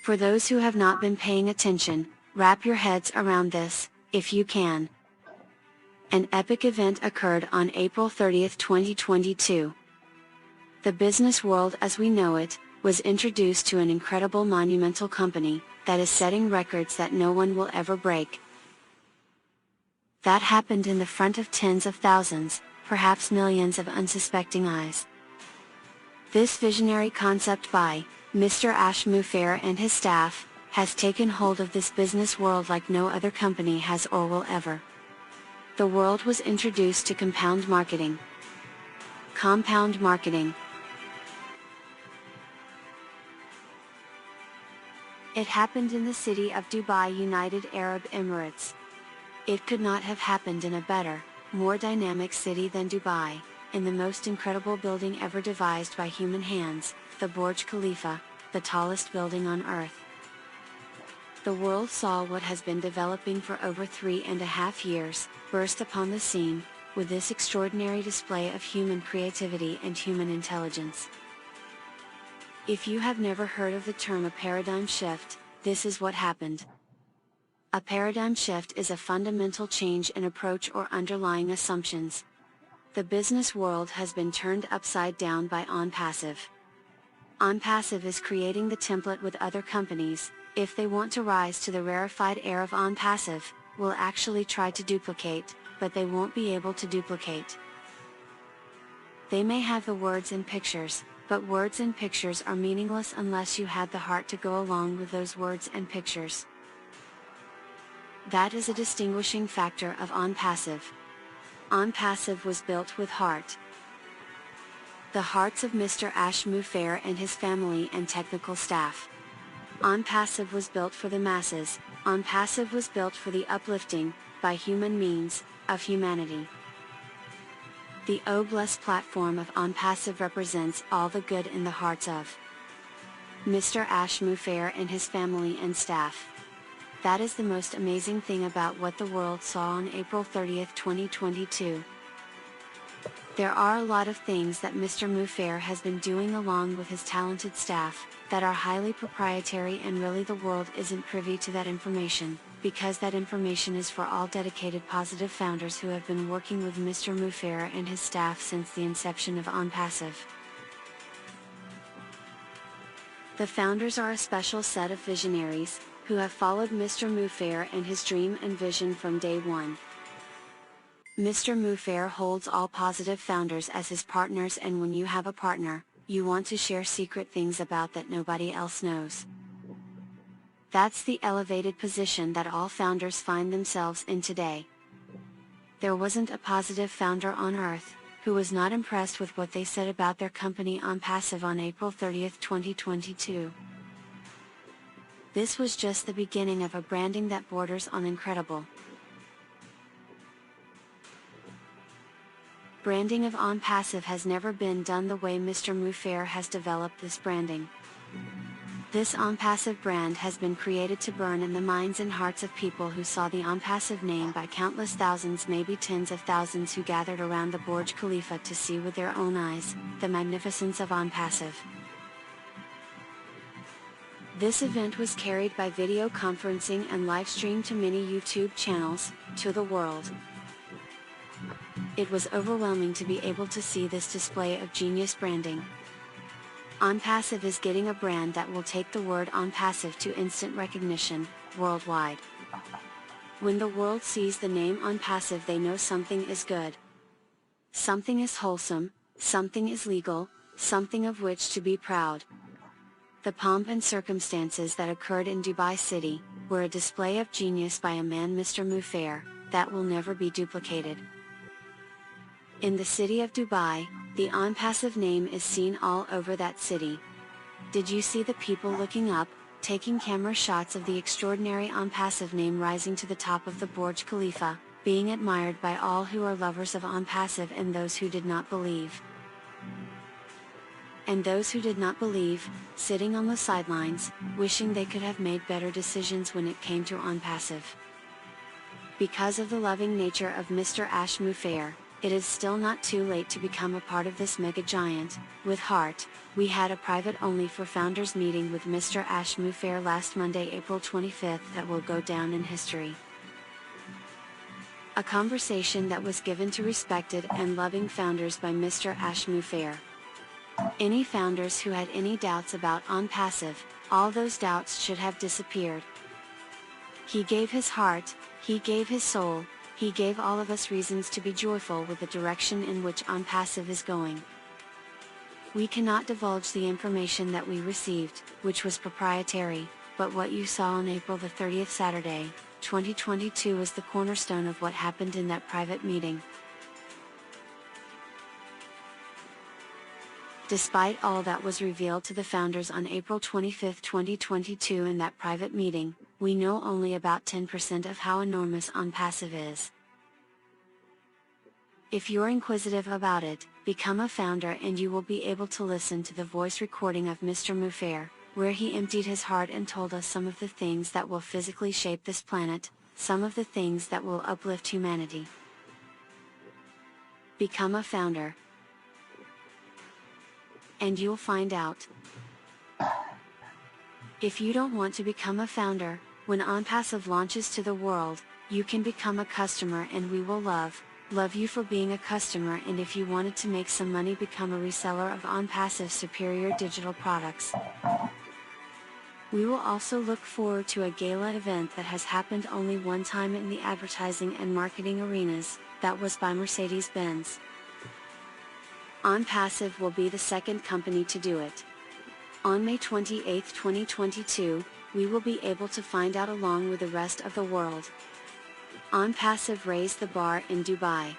For those who have not been paying attention, wrap your heads around this, if you can. An epic event occurred on April 30, 2022. The business world as we know it, was introduced to an incredible monumental company, that is setting records that no one will ever break. That happened in the front of tens of thousands, perhaps millions of unsuspecting eyes. This visionary concept by Mr. Ash Mufair and his staff, has taken hold of this business world like no other company has or will ever. The world was introduced to compound marketing. Compound marketing. It happened in the city of Dubai, United Arab Emirates. It could not have happened in a better, more dynamic city than Dubai, in the most incredible building ever devised by human hands, the Burj Khalifa, the tallest building on earth. The world saw what has been developing for over 3.5 years, burst upon the scene, with this extraordinary display of human creativity and human intelligence. If you have never heard of the term a paradigm shift, this is what happened. A paradigm shift is a fundamental change in approach or underlying assumptions. The business world has been turned upside down by ONPASSIVE. ONPASSIVE is creating the template with other companies, if they want to rise to the rarefied air of ONPASSIVE, will actually try to duplicate, but they won't be able to duplicate. They may have the words and pictures, but words and pictures are meaningless unless you had the heart to go along with those words and pictures. That is a distinguishing factor of ONPASSIVE. ONPASSIVE was built with heart. The hearts of Mr. Ash Mufair and his family and technical staff. ONPASSIVE was built for the masses, ONPASSIVE was built for the uplifting, by human means, of humanity. The O-Bless platform of ONPASSIVE represents all the good in the hearts of Mr. Ash Mufair and his family and staff. That is the most amazing thing about what the world saw on April 30, 2022. There are a lot of things that Mr. Mufair has been doing along with his talented staff, that are highly proprietary, and really the world isn't privy to that information, because that information is for all dedicated positive founders who have been working with Mr. Mufair and his staff since the inception of ONPASSIVE. The founders are a special set of visionaries, who have followed Mr. Mufair and his dream and vision from day one. Mr. Mufair holds all positive founders as his partners, and when you have a partner, you want to share secret things about that nobody else knows. That's the elevated position that all founders find themselves in today. There wasn't a positive founder on earth, who was not impressed with what they said about their company ONPASSIVE on April 30, 2022. This was just the beginning of a branding that borders on incredible. Branding of ONPASSIVE has never been done the way Mr. Mufair has developed this branding. This ONPASSIVE brand has been created to burn in the minds and hearts of people who saw the ONPASSIVE name by countless thousands, maybe tens of thousands, who gathered around the Burj Khalifa to see with their own eyes, the magnificence of ONPASSIVE. This event was carried by video conferencing and live streamed to many YouTube channels, to the world. It was overwhelming to be able to see this display of genius branding. ONPASSIVE is getting a brand that will take the word ONPASSIVE to instant recognition, worldwide. When the world sees the name ONPASSIVE, they know something is good. Something is wholesome, something is legal, something of which to be proud. The pomp and circumstances that occurred in Dubai City, were a display of genius by a man, Mr. Mufair, that will never be duplicated. In the city of Dubai, the ONPASSIVE name is seen all over that city. Did you see the people looking up, taking camera shots of the extraordinary ONPASSIVE name rising to the top of the Burj Khalifa, being admired by all who are lovers of ONPASSIVE and those who did not believe? And those who did not believe, sitting on the sidelines, wishing they could have made better decisions when it came to ONPASSIVE. Because of the loving nature of Mr. Ash Mufair, it is still not too late to become a part of this mega giant, with heart. We had a private only for founders meeting with Mr. Ash Mufair last Monday, April 25th that will go down in history. A conversation that was given to respected and loving founders by Mr. Ash Mufair. Any founders who had any doubts about ONPASSIVE, all those doubts should have disappeared. He gave his heart, he gave his soul, he gave all of us reasons to be joyful with the direction in which ONPASSIVE is going. We cannot divulge the information that we received, which was proprietary, but what you saw on April the 30th Saturday, 2022 is the cornerstone of what happened in that private meeting. Despite all that was revealed to the founders on April 25, 2022 in that private meeting, we know only about 10% of how enormous ONPASSIVE is. If you're inquisitive about it, become a founder and you will be able to listen to the voice recording of Mr. Mufair, where he emptied his heart and told us some of the things that will physically shape this planet, some of the things that will uplift humanity. Become a founder, and you'll find out. If you don't want to become a founder, when ONPASSIVE launches to the world, you can become a customer and we will love you for being a customer, and if you wanted to make some money, become a reseller of ONPASSIVE's superior digital products. We will also look forward to a gala event that has happened only one time in the advertising and marketing arenas, that was by Mercedes-Benz. ONPASSIVE will be the second company to do it. On May 28, 2022, we will be able to find out along with the rest of the world. ONPASSIVE raised the bar in Dubai.